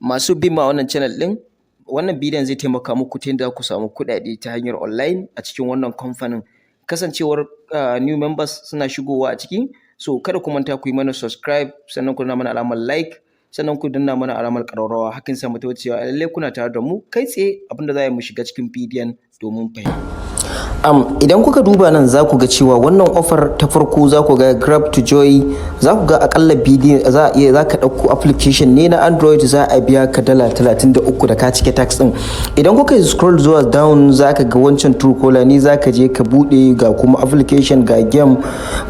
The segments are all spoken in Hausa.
Masu bin ma wannan channel ɗin, wannan bidiyon zai taimaka muku ta yadda ku samu kuɗaɗe ta hanyar online a cikin wannan kamfanin. Kasancewar new members suna shigowa a ciki, so kada ku manta ku yi mana subscribe, sannan ku danna mana alamar like, sannan ku danna mana alamar ƙararrawa. Hakan sa mu tabbatar cewa lallai kuna tare da mu kai tsaye. Abinda za mu shiga cikin bidiyon domin fahimta. Idan kuka duba nan za ku ga cewa wannan offer ta farko za ku ga grab to joy, za ku ga akalla bidiyo za ka ɗauko application ne na Android, za a biya ka dala 33 da ka cike tax ɗin. Idan kuka yi scroll zuwa down za ka ga wancan Truecaller ne za ka je ka buɗe, ga kuma application, ga game,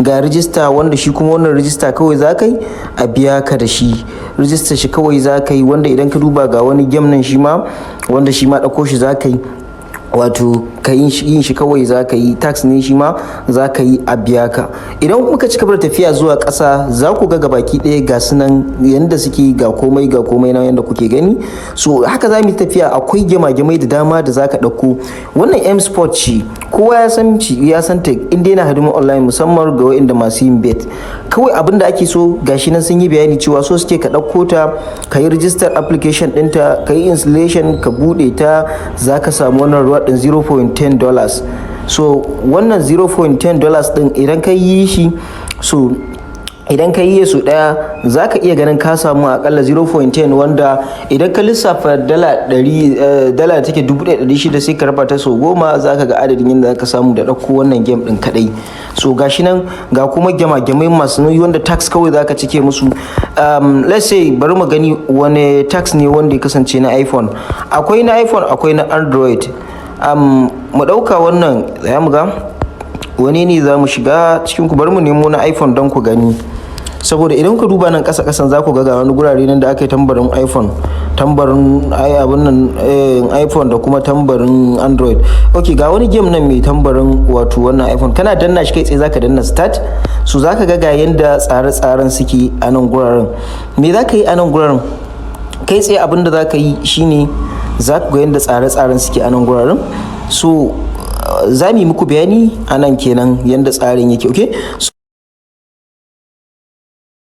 ga register, wanda shi kuma wannan register kawai za ka yi a biya ka da shi. Register shi kawai za ka yi, wanda idan ka duba ga wani game nan shi ma, wanda shi ma ɗauko shi za ka yi, wato ka yin shi kawai za ka yi, tax ne shi ma za ka yi a biya ka. Idan muka ci gaba da tafiya zuwa ƙasa za ku ga gabaki ɗaya ga sunan yanda suke, ga komai na yanda kuke gani. So haka za mu tafiya, akwai gemai da dama da za ka ɗauko. Wannan M Sport ce, kowa ya san ta inda yana hidimar online, musamman ga wa'inda masu yin bet. Kawai abin da ake so gashi nan sun yi bayani cewa so suke ka ɗauko ta, ka yi register application ɗinta, ka yi installation, ka buɗe ta, za ka samu wannan ruwa ɗin $0.10. So wannan $0.10 ɗin idan ka yi shi, so idan ka yi su ɗaya za ka iya ganin ka samu akalla 0.10, wanda idan ka lissafa dala da take 1,600 sai ka raba ta sau 10, za ka ga adadin yadda za ka samu da ɗauko wannan game ɗin kaɗai. So gashi nan ga kuma gemai masu nauyi wanda tax kawai za ka cike musu. Let's say bari mu gani wani tax ne wanda ya kasance na iPhone. Akwai na iPhone, akwai na Android. Mu ɗauka wannan, za mu ga wani ne za mu shiga cikin ku, bari mu nemo na iPhone don ku gani. Saboda idan ku duba nan ƙasa za ku ga wani gurare nan da aka yi tambarin iPhone, tambarin abin nan iPhone da kuma tambarin Android. Okay, ga wani game nan mai tambarin wato wannan iPhone, kana danna shi kai tsaye zaka danna start. So zaka ga yanda tsare-tsaren suke a nan guraren. Me zaka yi a nan guraren? Kai tsaye abin da zaka yi shine za ku ga yanda tsare-tsaren suke a nan guraren. So za mu yi muku bayani a nan kenan yanda tsarin yake. Okay,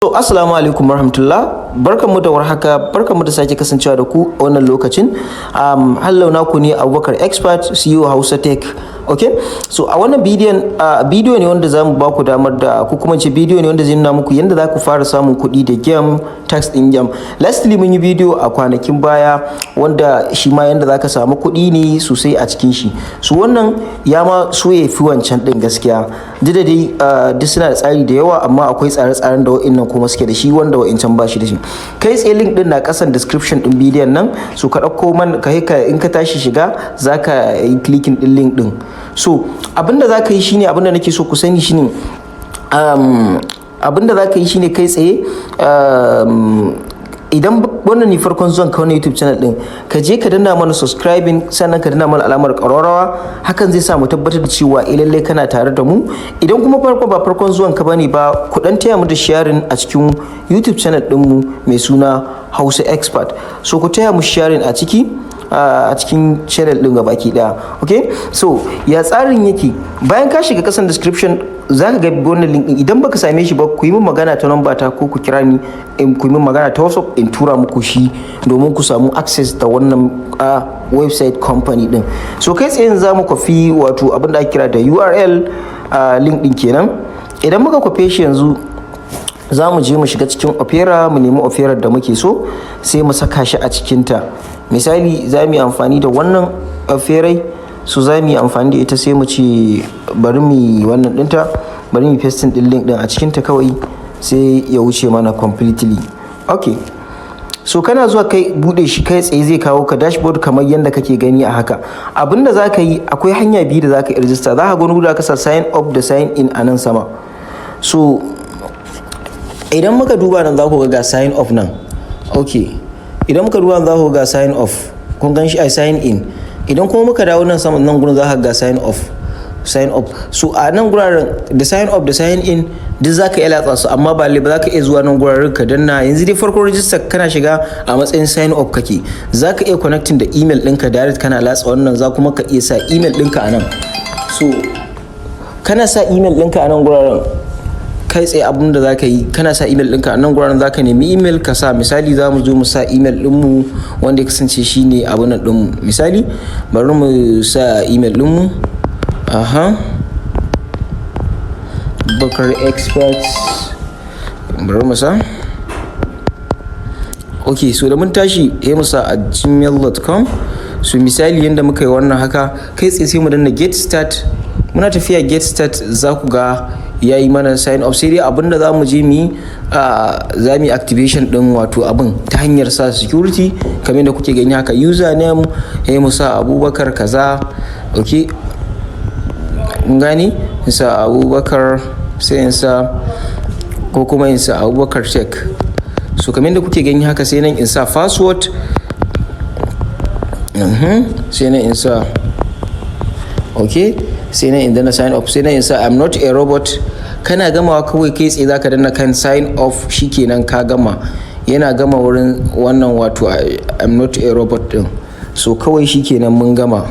so assalamu alaikum warahmatullah, barkanmu da warhaka, barkanmu da sake kasancewa da ku a wannan lokacin. Hallau naku ne Abubakar Expert, CEO Hausa Tech. Okay, so a wannan bidiyo ne wanda za mu ba ku damar da, ko kuma ce bidiyo ne wanda zai nuna muku yadda za ku fara samun kuɗi da game, tax ɗin game. Lastly mun yi bidiyo a kwanakin baya wanda shi ma yadda za ka samu kuɗi ne sosai a cikin shi. So wannan ya ma so ya fi wancan ɗin gaskiya. Duk da dai duk suna da tsari da yawa, amma akwai tsare-tsaren da wa'innan kuma suke da shi wanda wa'incan ba shi da shi. Kai tsaye link ɗin na ƙasan description ɗin bidiyon nan, so ka ɗauko man in ka tashi shiga za ka yi clicking ɗin link ɗin. So abinda za ka yi shine, abinda nake so ku sani shine, abinda za ka yi shine kai tsaye, idan wannan ne farkon zuwan ka wannan YouTube channel din, ka je ka danna mana subscribing, sannan ka danna mana alamar ƙararrawa. Hakan zai sa mu tabbatar da cewa lallai kana tare da mu. Idan kuma ba farkon zuwan ka bane ba, ku dan taya mu da sharing a cikin YouTube channel din mu mai suna Hausa Expert. So ku taya mu sharing a cikin channel din gabaki daya. Okay, so ya tsarin yake, bayan ka shiga kasan description za ka ga wannan link din. Idan baka same shi ba, ku yi min magana ta number ta, ko ku kira ni, ku yi min magana ta WhatsApp in tura muku shi domin ku samu access da wannan website company din. So kai tsaye za mu kwafi wato abin da ake kira da URL link din kenan. Idan muka kwafe shi yanzu, za mu je mu shiga cikin Opera, mu nemi Opera da muke so, sai mu saka shi a cikinta. Misali za mu yi amfani da wannan Opera, so za mu yi amfani da ita, sai mu ce bari mu yi wannan ɗinta, bari mu pasting ɗin link ɗin a cikinta kawai, sai ya wuce mana completely. Okay, so kana zuwa kai buɗe shi kai tsaye zai kawo ka dashboard kamar yadda kake gani a haka. Abinda za ka yi, akwai hanya biyu da za ka yi register. Za ka ga wani ka sa sign up da sign in a nan sama. So idan muka duba nan za ku ga sign up nan. Okay, idan muka duba nan za ku ga sign off, kun gan shi a sign in. Idan kuma muka dawo nan saman nan gurin za ka ga sign up. So a nan guraren da sign up da sign in duk za ka iya latsa su, amma ba za ka iya zuwa nan guraren ka danna. Yanzu dai farko register kana shiga a matsayin sign up kake, za ka iya connecting da email ɗinka direct, kana latsa wannan, za kuma ka iya sa email ɗinka a nan. So kana sa email ɗinka a nan guraren, kai tsaye abin da zaka yi kana sa email ɗinka a nan guraren zaka nemi email ka sa. Misali za mu zo mu sa email ɗinmu wanda ya kasance shine abin nan ɗinmu. Misali bari mu sa email ɗinmu Bakar Experts, bari mu sa. Ok, so da mun tashi sai mu sa a gmail.com. So misali yanda muka yi wannan haka, kai tsaye sai mu danna get start. Muna tafiya get start za ku ga yayi mana sign up. Sai dai abinda za mu je mu za mu yi activation din wato abin ta hanyar sa security kamar yadda kuke gani haka, username sai mu sa Abubakar kaza. Ok, mun gane, in sa Abubakar, sai in sa ko kuma in sa Abubakar check. So kamar yadda kuke gani haka, sai nan in sa password, sai nan in sa ok, sai nan in danna sign up, sai nan in sa I'm not a robot. Kana gamawa kawai kai tsaye zaka danna kan sign off, shikenan ka gama. Yana gama wurin wannan wato I'm not a robot din. So kawai shikenan mun gama.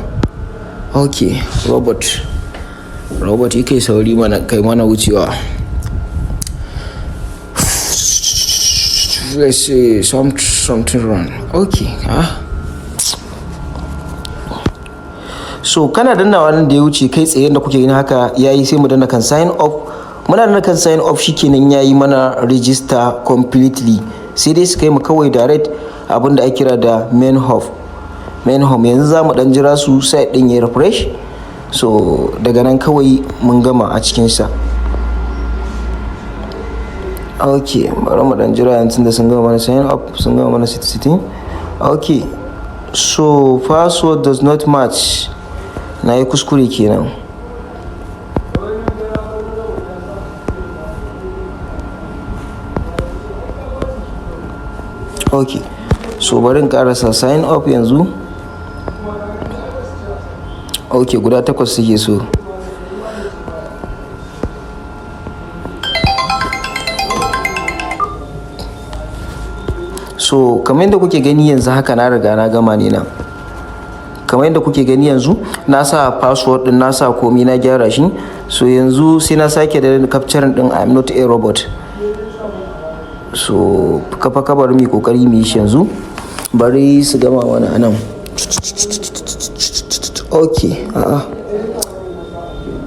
Ok, robot yake sauri mana kai mana wucewa. Let's see something wrong. Okay, so kana danna wannan da ya wuce kai tsaye da kuke gani haka yayi, sai mu danna kan sign up. Muna danna kan sign up shikenan yayi mana register completely. Sai dai su kai mu kawai direct abinda ake kira da main home. Yanzu za mu dan jira su site din ya refresh. So daga nan kawai mun gama a cikin sa. Ok, bari mu dan jira yanzu da sun gama mana sign up, sun gama mana setting. Ok, so password does not match. Na yi kuskure kenan. Ok, so bari in karasa sign up yanzu. Ok, guda 8 suke so. So kamar yadda kuke gani yanzu haka na riga na gama ne nan. Kamar yadda kuke gani yanzu na sa password din, na sa komai, na gyara shi. So yanzu sai na sake da capturing din I'm not a robot. So kafa bari mu kokari mu yi shi yanzu. Bari su gama mana anan. Okay,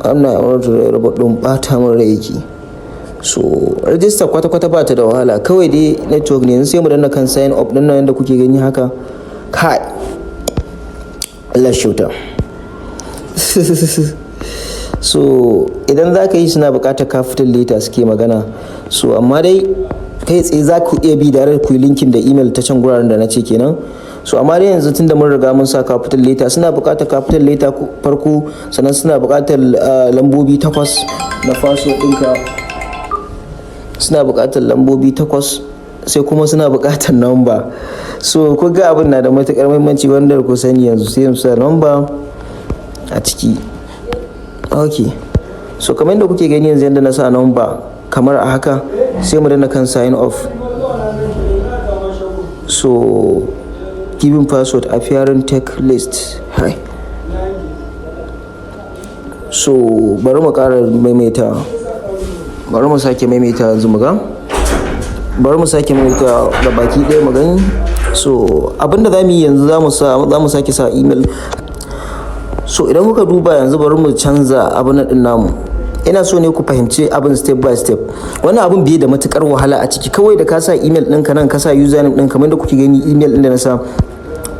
I'm not a robot din bata mun rai yake. So register kwata-kwata ba ta da wahala, kawai dai network ne. Yanzu sai mu danna kan sign up din nan yadda kuke gani haka. Kai Allah shauta. So idan za ka yi suna buƙatar capital letter suke magana. So amma dai kai tsaye za ku iya bi da ku yi linkin da email ta can guraren da na ce kenan. So amma dai yanzu tunda mun riga mun sa capital letter, suna buƙatar capital letter farko, sannan suna buƙatar lambobi 8 na password ɗinka. Suna buƙatar lambobi 8, sai kuma suna buƙatar number. So ku ga abin na da matuƙar muhimmanci wanda ku sani yanzu, sai mu sa number a ciki. Okay, so kamar yadda kuke gani yanzu yadda na sa number kamar a haka, sai mu danna kan sign off. So giving password appearing text list. Hi. So bari mu ƙara maimaita. Bari mu sake maimaita yanzu mu ga. Bari mu sake maimaita da baki ɗaya mu gani. So abinda za mu yi yanzu za mu sake sa email. So idan kuka duba yanzu bari mu canza abin din namu. Ina so ne ku fahimci abin step by step. Wannan abin bai da matukar wahala a ciki. Kawai da ka sa email ɗinka nan, ka sa username ɗin kamar da kuke gani email ɗin da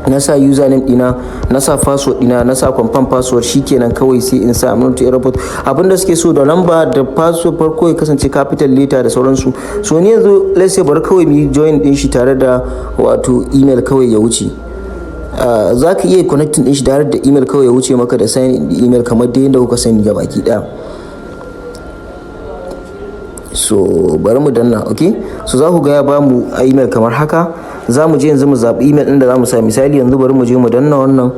na sa username ɗina, na sa password ɗina, na sa confirm password, shikenan kawai sai in sa I'm not a robot. Abinda suke so da number da password farko ya kasance capital letter da sauransu. So ni yanzu let's say bari kawai mu join ɗin shi tare da wato email kawai ya wuce. Za ka iya connecting ɗin shi tare da email kawai ya wuce maka da sign in email kamar dai yadda kuka sani ga baki ɗaya. So bari mu danna. Okay, so za ku ga ya bamu email kamar haka. Za mu je yanzu mu zaɓi email ɗin da za mu sa. Misali yanzu bari mu je mu danna wannan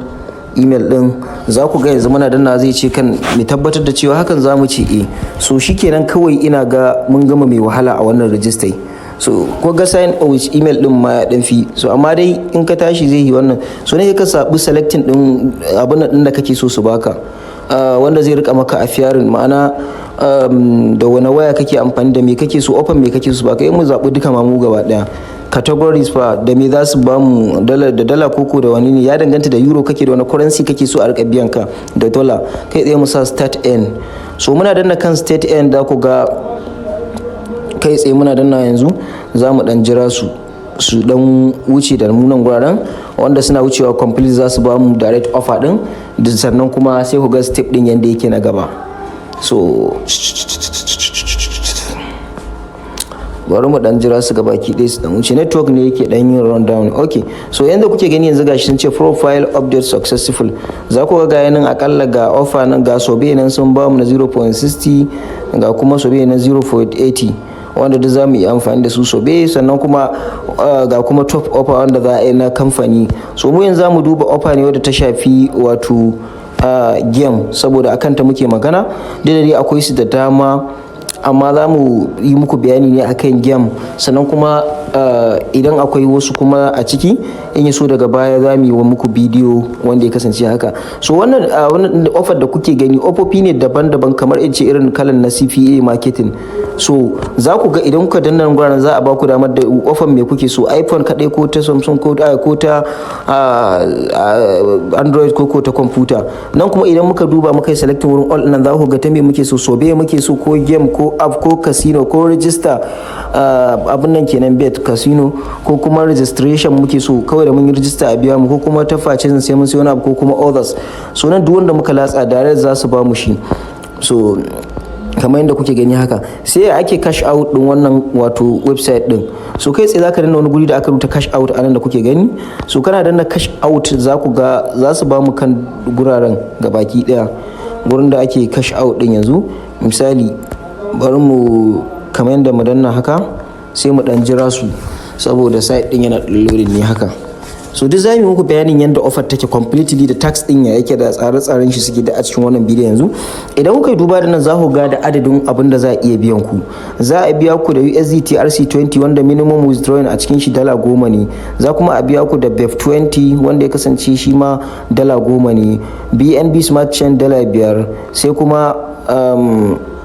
email ɗin. Za ku ga yanzu muna danna zai ce kan mu tabbatar da cewa hakan za mu ce eh. So shikenan kawai ina ga mun gama mai wahala a wannan register. So ko ga sign in with email ɗin ma ya ɗan fi. So amma dai in ka tashi zai yi wannan. So ne ka saɓi selecting ɗin abin ɗin da kake so su baka. wanda zai rika maka a fiyarin, ma'ana da wani waya kake amfani da me kake so, offer me kake so, ba kai mu zaɓi duka mamu gaba ɗaya. Categories fa da me za su ba mu, dala koko da wani ne, ya danganta da euro kake da wani currency kake so a rika biyan ka da dollar. Kai tsaye mu sa state N. So muna danna kan state N da ku ga kai tsaye muna danna yanzu za mu dan jira su dan wuce da munan guraren, wanda suna wucewa complete za su ba mu direct offer din, da sannan kuma sai ku ga step din yanda yake na gaba. So bari mu dan jira su gabaki ɗaya su dan wuce, network ne yake dan yin rundown. Okay, so yanda kuke gani yanzu gashi sun ce profile update successful. Za ku ga yanin akalla ga offer nan, ga sobe nan sun ba mu na 0.60, ga kuma sobe na 0.80, wanda duk za mu yi amfani da su sobe, sannan kuma ga kuma top offer wanda za a yi na kamfani. So mu yanzu za mu duba offer ne wadda ta shafi wato game, saboda akan ta muke magana. Dai akwai su da dama, amma za mu yi muku bayani ne akan game, sannan kuma idan akwai wasu kuma a ciki in yi so daga baya za mu yi wa muku bidiyo wanda ya kasance haka. So wannan offer da kuke gani ofofi ne daban-daban, kamar in ce irin kalan na CPA marketing. So za ku ga idan kuka danna guraren za a ba ku damar da offer me kuke so, iPhone kadai ko ta Samsung ko ta Android ko ta computer. Nan kuma idan muka duba muka yi selecting wurin all nan za ku ga ta me muke so, sobe muke so ko game ko app ko casino ko register, abin nan kenan bet casino, ko kuma registration muke so, kawai da mun yi register a biya mu, ko kuma ta face sai mun sai wani abu, ko kuma others. So nan duk wanda muka latsa direct za su ba mu shi. So kamar yadda kuke gani haka, sai ake cash out din wannan wato website din. So kai tsaye zaka danna wani guri da aka rubuta cash out a nan da kuke gani. So kana danna cash out za ku ga za su ba mu kan guraren gabaki daya, gurin da ake cash out din yanzu. Misali bari mu kamar yadda mu danna haka, sai mu dan jira su saboda site din yana loading ne haka. So duk zamu muku bayanin yanda offer take completely, da tax din ya yake da tsare-tsaren shi suke da a cikin wannan bidiyo yanzu. Idan kuka duba da nan za ku ga da adadin abin da za a iya biyan ku. Za a biya ku da USDT RC20 wanda minimum withdrawing a cikin shi $10 ne. Za kuma a biya ku da BEP20 wanda ya kasance shi ma $10 ne. BNB Smart Chain $5, sai kuma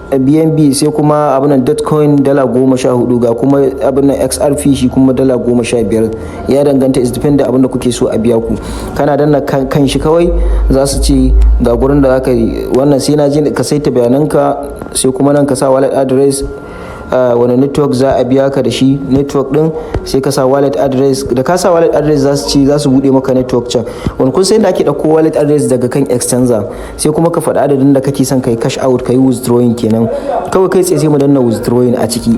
BNB, sai kuma abinan Dotcoin $14, ga kuma abinan XRP shi kuma $15. Ya danganta, is depend abin da kuke so a biya ku. Kana danna kan shi kawai za su ce ga gurin da zaka yi wannan, sai na je ka saita bayananka, sai kuma nan ka sa wallet address, wani network za a biya ka da shi, network din sai ka sa wallet address. Da ka sa wallet address za su ce za su bude maka network can, wani kun sai da ake dauko wallet address daga kan exchanger, sai kuma ka faɗa adadin da kake son kai cash out kai withdrawing kenan. Kawai kai tsaye sai mu danna withdrawing a ciki.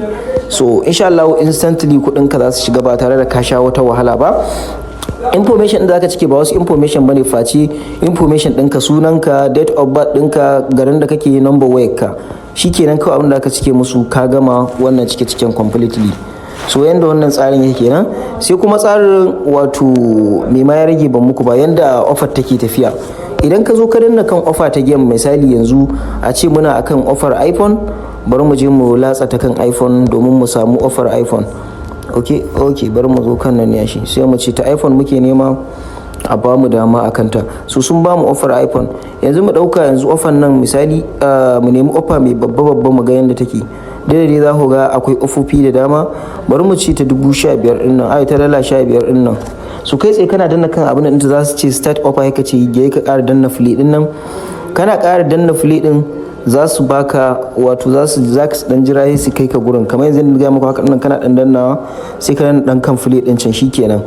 So insha Allah instantly kudin ka za su shiga ba tare da ka sha wata wahala ba. Information da zaka cike ba wasu information bane face information ɗinka, sunanka, date of birth ɗinka, garin da kake, number wayarka, shikenan kawai abin da aka cike musu ka gama wannan cike-ciken completely. So yanda wannan tsarin yake kenan. Sai kuma tsarin wato me ma ya rage ban muku ba, yanda offer take tafiya. Idan ka zo ka danna kan offer ta game, misali yanzu a ce muna akan offer iPhone, bari mu je mu latsa ta kan iPhone domin mu samu offer iPhone. Okay, bari mu zo kan nan yashi, sai mu ce ta iPhone muke nema a ba mu dama a kanta. So sun ba mu offer iPhone. Yanzu mu dauka yanzu offer nan misali mu nemi offer mai babba mu ga yanda take. Dai za ku ga akwai ofofi da dama. Bari mu ci ta 15,000 din nan, ai ta $15 din nan. So kai tsaye kana danna kan abin da za su ce start offer, yake ce yayi ka ƙara danna flee din nan. Kana ƙara danna flee din za su baka wato za su dan jira sai su kai ka gurin, kamar yanzu da ga muku haka nan kana dan dannawa sai ka dan kan flee din can shikenan.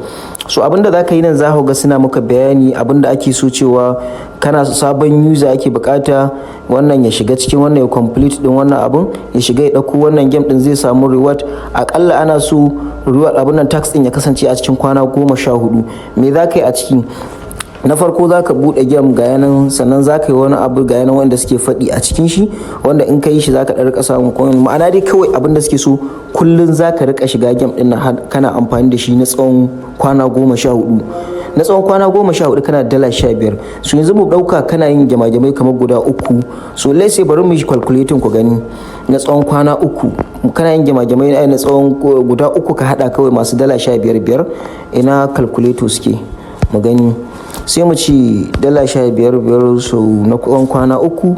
So abinda zaka yi nan za ku ga suna maka bayani abinda ake so, cewa kana sabon user ake bukata wannan ya shiga cikin wannan ya complete din wannan abun, ya shiga ya dauko wannan game din zai samu reward. Akalla ana so reward abin nan tax din ya kasance a cikin kwana 14. Me zaka yi a cikin? Na farko za ka buɗe game ga yanan, sannan za ka yi wani abu ga yanan wanda suke faɗi a cikin shi, wanda in ka yi shi za ka ɗan rika samun coin. Ma'ana dai kawai abin da suke so kullum za ka rika shiga game ɗin kana amfani da shi na tsawon kwana 14. Na tsawon kwana 14 kana da $15. So yanzu mu ɗauka kana yin gyama-gyamai kamar guda 3. So let's say bari mu yi calculating ku gani, na tsawon kwana 3 kana yin gyama-gyamai na tsawon guda 3 ka haɗa kawai masu $15. Ina calculator suke mu gani. sai mu ci dala 15 sau na kwana uku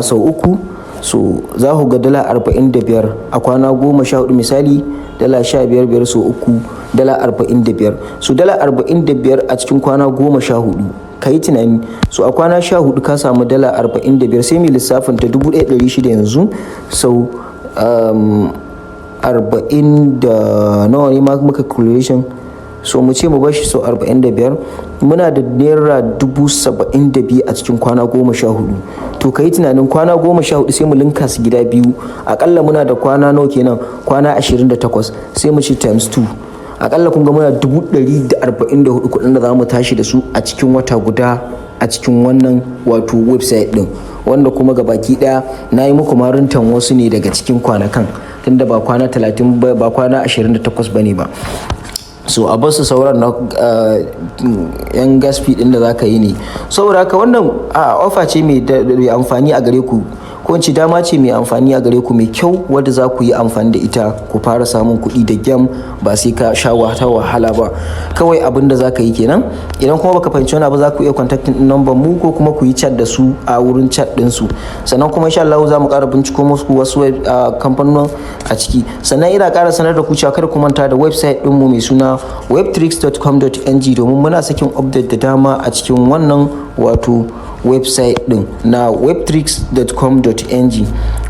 sau uku, so za ku ga dala 45 a kwana 14 misali, dala 15 sau uku dala 45, so dala 45 a cikin kwana 14 ka yi tunani, so a kwana 14 ka samu dala 45, sai mai lissafin ta 1,600 yanzu sau 40 da nawa ne ma muka calculation, so mu ce mu bar shi sau 45, muna da naira 72,000 a cikin kwana 14. To ka yi tunanin kwana 14 sai mu linka su gida biyu, akalla muna da kwana nawa kenan, kwana 28, sai mu ci times 2, akalla kun ga muna 144 kuɗin da za mu tashi da su a cikin wata guda a cikin wannan wato website din, wanda kuma gabaki daya na yi muku marintan wasu ne daga cikin kwanakan, tunda ba kwana 30 ba kwana 28 bane ba. So a basu sauran na yan gas fee din da zaka yi ne, saboda haka wannan offer ce mai amfani a gare ku, ko in dama ce mai amfani a gare ku, mai kyau wadda za ku yi amfani da ita ku fara samun kuɗi da gyam, ba sai ka sha wata wahala ba. Kawai abin da za ka yi kenan. Idan kuma baka fahimci wani abu, za ku iya contacting din number mu, ko kuma ku yi chat da su a wurin chat din su. Sannan kuma insha Allah za mu ƙara binciko musu wasu kamfanonin a ciki. Sannan ina ƙara sanar da ku cewa kada ku manta da website din mu mai suna webtricks.com.ng, domin muna sakin update da dama a cikin wannan wato website din na webtricks.com.ng.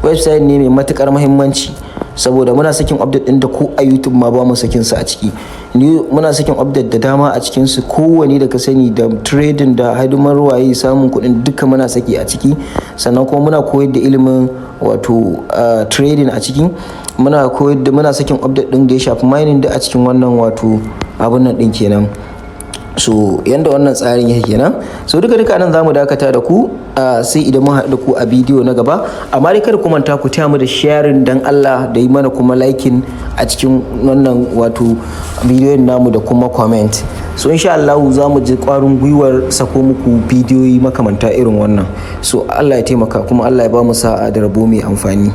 website ne mai matukar muhimmanci, saboda muna sakin update din da ko a YouTube ma ba mu sakin su a ciki. Muna sakin update da dama a cikin su, kowane da ka sani, da trading da hidimar waye samun kuɗin duka muna saki a ciki. Sannan kuma muna koyar da ilimin wato trading a ciki, muna sakin update din da ya shafi mining da a cikin wannan wato abun nan din kenan. So yanda wannan tsarin yake kenan. So duka nan zamu dakata da ku, sai idan mun haɗu da ku a bidiyo na gaba. Amma dai kada ku manta ku taya mu da sharing dan Allah, da yi mana kuma liking a cikin wannan wato bidiyon namu, da kuma comment. So insha Allah za mu ji ƙwarin gwiwar sako muku bidiyoyi makamanta irin wannan. So Allah ya taimaka, kuma Allah ya ba mu sa'a da rabo mai amfani.